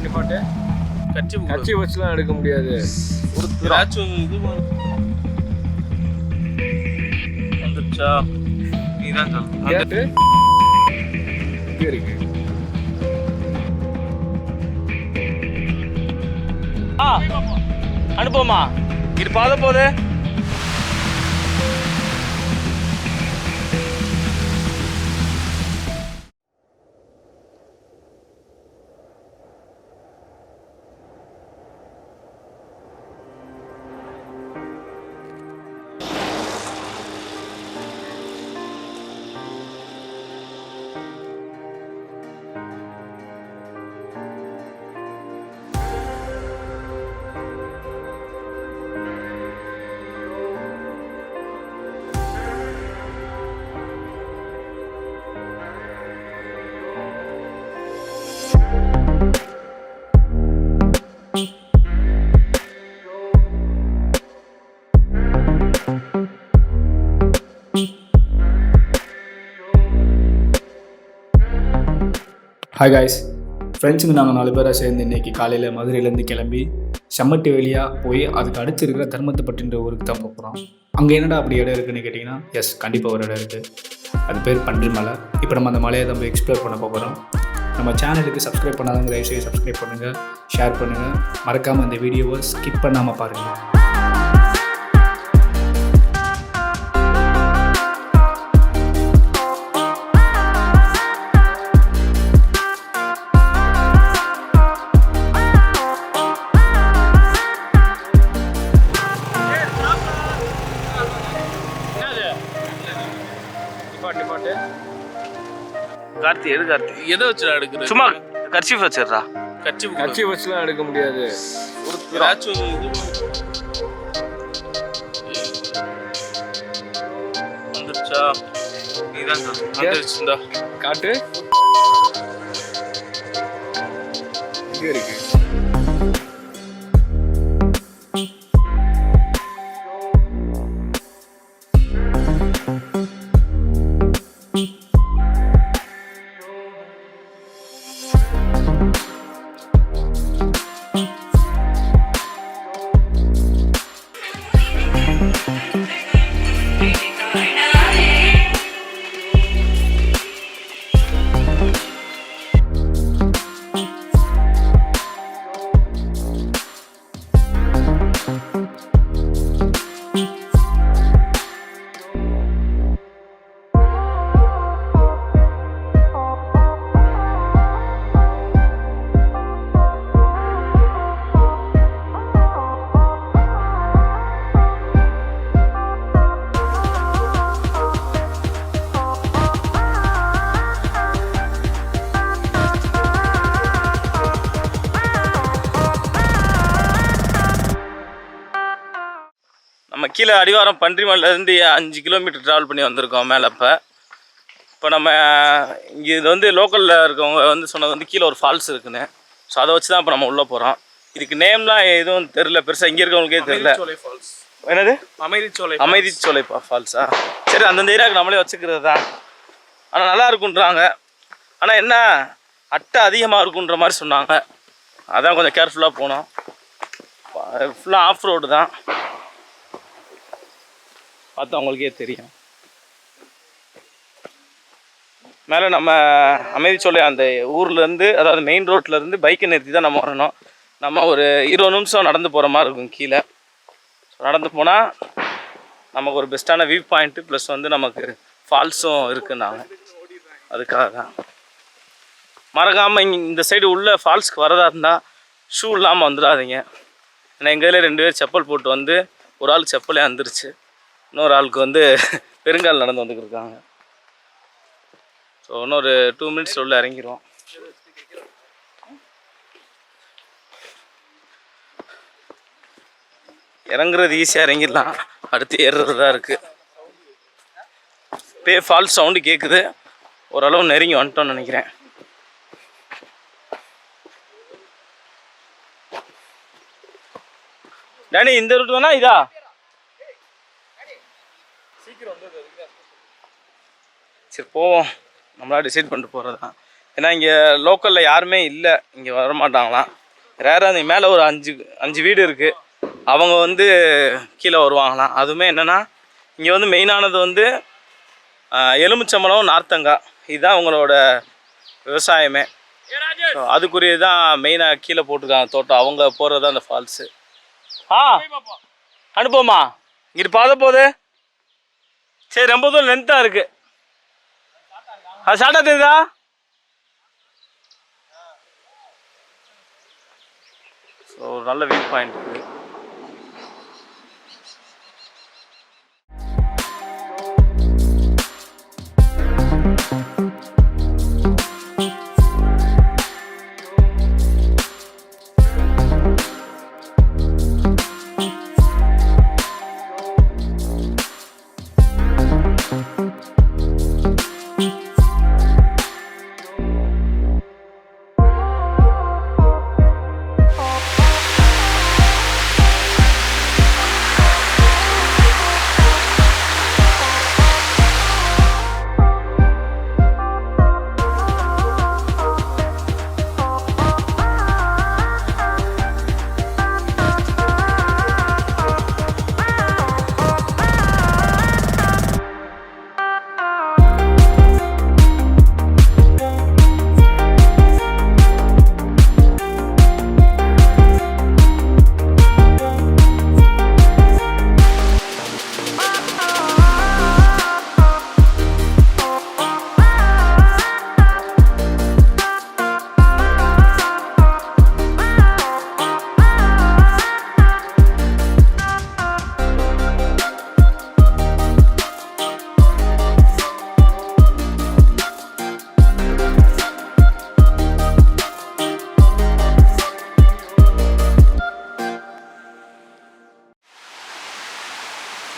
நிப்பாட்டு கட்சி வச்சுலாம் எடுக்க முடியாது. ஒரு திராட்சம் இது வந்துச்சா நீதான் சொல்லுங்க இருக்கு. அனுப்புமா இது பாத போது ஹாய் காய்ஸ், ஃப்ரெண்ட்ஸுங்க நாங்கள் 4 பேராக சேர்ந்து இன்றைக்கி காலையில் மதுரையிலேருந்து கிளம்பி செம்மட்டி வழியாக போய் அதுக்கு அடுத்து இருக்கிற தர்மத்தைப்பட்டின்ற ஊருக்கு தான் போகிறோம். அங்கே என்னடா அப்படி இடம் இருக்குதுன்னு கேட்டிங்கன்னா, எஸ் கண்டிப்பாக ஒரு இடம் இருக்குது. அது பேர் பன்றி மலை. இப்போ நம்ம அந்த மலையை தான் போய் எக்ஸ்ப்ளோர் பண்ண போகிறோம். நம்ம சேனலுக்கு சப்ஸ்கிரைப் பண்ணாதவங்க தயவுசெய்து சப்ஸ்கிரைப் பண்ணுங்கள், ஷேர் பண்ணுங்கள், மறக்காமல் இந்த வீடியோவை ஸ்கிப் பண்ணாமல் பாருங்கள். கார்த்தி எது கார்த்தி எதை வச்சுடா எடுக்கிற? சும்மா கர்ச்சீஃப் வச்சிடுறா. கட்சி வச்சுலாம் எடுக்க முடியாது. ஒரு திராட்சம் இது வந்துச்சா நீதான் வந்துருச்சுடா காட்டு இங்க இருக்கு. நம்ம கீழே அடிவாரம் பன்றிமலையிலேருந்து 5 கிலோமீட்டர் ட்ராவல் பண்ணி வந்திருக்கோம் மேலே. இப்போ நம்ம இங்கே இது வந்து லோக்கலில் இருக்கவங்க வந்து சொன்னது வந்து கீழே ஒரு ஃபால்ஸ் இருக்குன்னு. ஸோ அதை வச்சு தான் இப்போ நம்ம உள்ளே போகிறோம். இதுக்கு நேம்லாம் எதுவும் தெரில பெருசாக, இங்கே இருக்கவங்களுக்கே தெரில. என்னது அமைதிச்சோலை ஃபால்ஸா? சரி, அந்தந்த ஏரியாவுக்கு நம்மளே வச்சுக்கிறது தான். ஆனால் நல்லா இருக்குன்றாங்க. ஆனால் என்ன அட்டை அதிகமாக இருக்குன்ற மாதிரி சொன்னாங்க. அதான் கொஞ்சம் கேர்ஃபுல்லாக போனோம். ஃபுல்லாக ஆஃப் ரோடு தான், பார்த்தா அவங்களுக்கே தெரியும். மேலே நம்ம அமைதிச்சோலை அந்த ஊர்லேருந்து, அதாவது மெயின் ரோட்லேருந்து பைக்கை நிறுத்தி தான் நம்ம வரணும். நம்ம ஒரு 20 நிமிஷம் நடந்து போகிற மாதிரி இருக்கும் கீழே. நடந்து போனால் நமக்கு ஒரு பெஸ்ட்டான வியூ பாயிண்ட்டு ப்ளஸ் வந்து நமக்கு ஃபால்ஸும் இருக்குன்னாங்க. அதுக்காக தான் மறக்காமல் இங்கே இந்த சைடு உள்ள ஃபால்ஸ்க்கு வரதா இருந்தால் ஷூ இல்லாமல் வந்துடாதீங்க. ஏன்னா எங்கள் இதில் 2 பேர் செப்பல் போட்டு வந்து, ஒரு ஆள் செப்பலே வந்துருச்சு, இன்னொரு ஆளுக்கு வந்து பெருங்கால் நடந்து வந்துக்கிட்டு இருக்காங்க. ஸோ இன்னொரு 2 மினிட்ஸ் உள்ள இறங்கிடுவோம். இறங்குறது ஈஸியாக இறங்கிடலாம், அடுத்து ஏறுறது தான் இருக்குது. பே ஃபால்ஸ் சவுண்டு கேட்குது, ஓரளவு நெருங்கி வந்துட்டோம்னு நினைக்கிறேன். டேனி இந்த ரூட் வேணா இதா? சரி போவோம், நம்மளா டிசைட் பண்ணிட்டு போகிறது தான். ஏன்னா இங்கே லோக்கலில் யாருமே இல்லை, இங்கே வரமாட்டாங்களாம். ரேராக அந்த மேலே ஒரு 5 வீடு இருக்குது, அவங்க வந்து கீழே வருவாங்களாம். அதுவுமே என்னென்னா இங்கே வந்து மெயினானது வந்து எலுமிச்சம்பழம், நார்த்தங்காய், இதுதான் அவங்களோட விவசாயமே. ஸோ அதுக்குரியதான் மெயினாக கீழே போட்டிருக்காங்க தோட்டம். அவங்க போகிறது தான் அந்த ஃபால்ஸு. அனுப்புவோமா? இங்கிட்டு பார்த்த போது சரி, ரொம்ப தூரம் லென்த்தாக இருக்குது. அது ஷார்ட்டாக தெரியுதா? ஸோ ஒரு நல்ல வியூ பாயிண்ட் இருக்குது.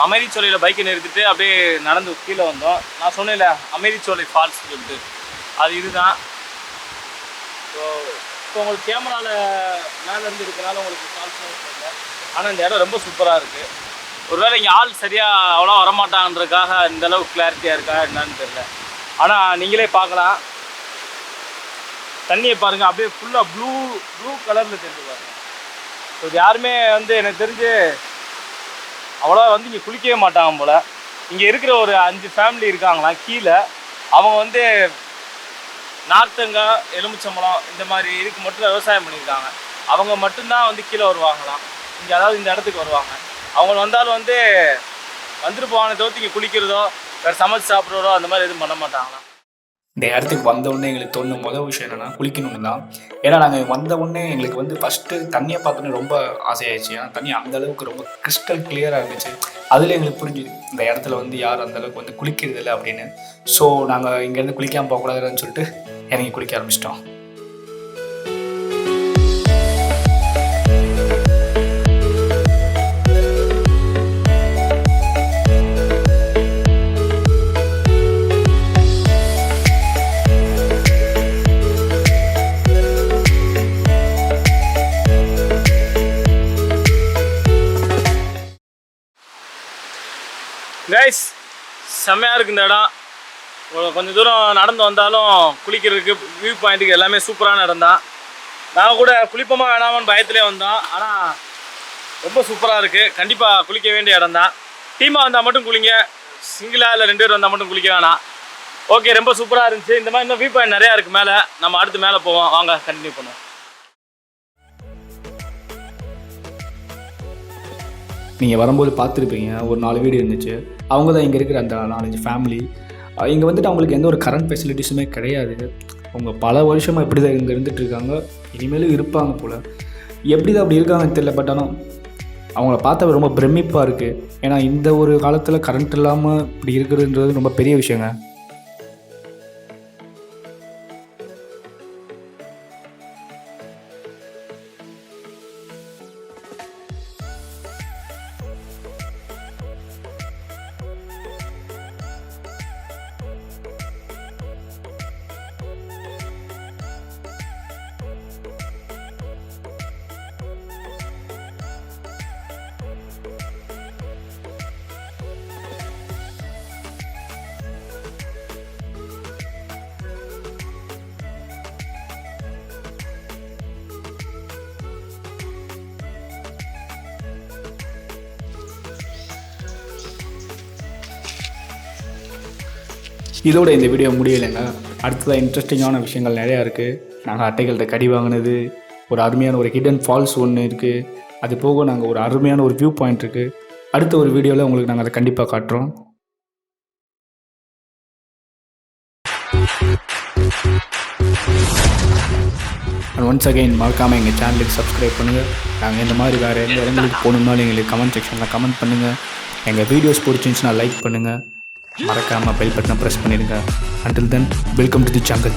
அமைதிச்சோலையில் பைக்கை நிறுத்திட்டு அப்படியே நடந்து கீழே வந்தோம். நான் சொன்னேன்ல அமைதிச்சோலை ஃபால்ஸ் சொல்லிட்டு, அது இதுதான். ஸோ இப்போ உங்களுக்கு கேமராவில் மேலேருந்து இருக்கிறனால உங்களுக்கு ஃபால்ஸ் தெரியல, ஆனால் இந்த இடம் ரொம்ப சூப்பராக இருக்குது. ஒருவேளை இங்கே ஆள் சரியாக அவ்வளோ வரமாட்டான்றதுக்காக இந்தளவுக்கு கிளாரிட்டியாக இருக்கா என்னன்னு தெரியல. ஆனால் நீங்களே பார்க்கலாம், தண்ணியை பாருங்கள், அப்படியே ஃபுல்லாக ப்ளூ கலரில் தெரிஞ்சு பாருங்கள். ஸோ இது யாருமே வந்து எனக்கு தெரிஞ்சு அவ்வளோ வந்து இங்கே குளிக்கவே மாட்டாங்க போல். இங்கே இருக்கிற ஒரு 5 ஃபேமிலி இருக்காங்களாம் கீழே. அவங்க வந்து நார்த்தங்காய், எலுமிச்சம்பழம் இந்த மாதிரி இதுக்கு மட்டும் விவசாயம் பண்ணியிருக்காங்க. அவங்க மட்டும்தான் வந்து கீழே வருவாங்களாம் இங்கே, அதாவது இந்த இடத்துக்கு வருவாங்க. அவங்க வந்தாலும் வந்து வந்துட்டு போவாங்க தவிர்த்து இங்கே குளிக்கிறதோ வேறு சமைச்சு சாப்பிட்றதோ அந்த மாதிரி எதுவும் பண்ண மாட்டாங்களாம். இந்த இடத்துக்கு வந்தவுடனே எங்களுக்கு தோணுன முதல் விஷயம் என்னென்னா குளிக்கணும்னு தான். ஏன்னா நாங்கள் வந்தவுடனே எங்களுக்கு வந்து ஃபஸ்ட்டு தண்ணியை பார்த்தோன்னே ரொம்ப ஆசையாயிடுச்சு. ஏன்னா தண்ணி அந்தளவுக்கு ரொம்ப கிறிஸ்டல் கிளியராக இருந்துச்சு. அதில் எங்களுக்கு புரிஞ்சுது இந்த இடத்துல வந்து யார் அந்தளவுக்கு வந்து குளிக்கிறது இல்லை அப்படின்னு. ஸோ நாங்கள் இங்கேருந்து குளிக்காமல் போகக்கூடாதுன்னு சொல்லிட்டு இறங்கி குளிக்க ஆரம்பிச்சிட்டோம். கைஸ், செம்மையாக இருக்குது இந்த இடம். கொஞ்சம் தூரம் நடந்து வந்தாலும் குளிக்கிறதுக்கு வியூ பாயிண்ட்டுக்கு எல்லாமே சூப்பரான இடம் தான். நாங்கள் கூட குளிப்போமா வேணாமான்னு பயத்திலே வந்தோம், ஆனால் ரொம்ப சூப்பராக இருக்குது. கண்டிப்பாக குளிக்க வேண்டிய இடம் தான். டீமாக வந்தால் மட்டும் குளிங்க, சிங்கிளாக இல்லை 2 பேர் வந்தால் மட்டும் குளிக்க வேணாம். ஓகே, ரொம்ப சூப்பராக இருந்துச்சு. இந்த மாதிரி இன்னும் வியூ பாயிண்ட் நிறையா இருக்குது மேலே. நம்ம அடுத்து மேலே போவோம், வாங்க கண்டினியூ பண்ணுவோம். நீங்கள் வரும்போது பார்த்துருப்பீங்க, ஒரு 4 வீடு இருந்துச்சு. அவங்க தான் இங்கே இருக்கிற அந்த 4-5 ஃபேமிலி. இங்கே வந்துட்டு அவங்களுக்கு எந்த ஒரு கரண்ட் ஃபெசிலிட்டிஸுமே கிடையாது. அவங்க பல வருஷமாக எப்படி தான் இங்கே இருந்துகிட்ருக்காங்க, இனிமேலும் இருப்பாங்க போல். எப்படி தான் அப்படி இருக்காங்கன்னு தெரியல. பட் ஆனால் அவங்கள பார்த்தா ரொம்ப பிரமிப்பாக இருக்குது. ஏன்னா இந்த ஒரு காலத்தில் கரண்ட் இல்லாமல் இப்படி இருக்கிறதுன்றது ரொம்ப பெரிய விஷயங்க. இதோட இந்த வீடியோ முடியலைங்க. அடுத்ததாக இன்ட்ரெஸ்டிங்கான விஷயங்கள் நிறையா இருக்குது. நாங்கள் அட்டைகள்கிட்ட கடி வாங்கினது, ஒரு அருமையான ஒரு ஹிடன் ஃபால்ஸ் ஒன்று இருக்குது. அது போக நாங்கள் ஒரு அருமையான ஒரு வியூ பாயிண்ட் இருக்குது. அடுத்த ஒரு வீடியோவில் உங்களுக்கு நாங்கள் அதை கண்டிப்பாக காட்டுறோம். அண்ட் ஒன்ஸ் அகைன் மறக்காமல் எங்கள் சேனலுக்கு சப்ஸ்கிரைப் பண்ணுங்கள். நாங்கள் இந்த மாதிரி வேறு எந்த இடங்களுக்கு போகணுன்னாலும் எங்களுக்கு கமெண்ட் செக்ஷனில் கமெண்ட் பண்ணுங்கள். எங்கள் வீடியோஸ் பிடிச்சிருந்துச்சுன்னா லைக் பண்ணுங்கள். மறக்காமல் பெல் பட்டனை ப்ரெஸ் பண்ணிடுங்க. Until then, welcome to the jungle.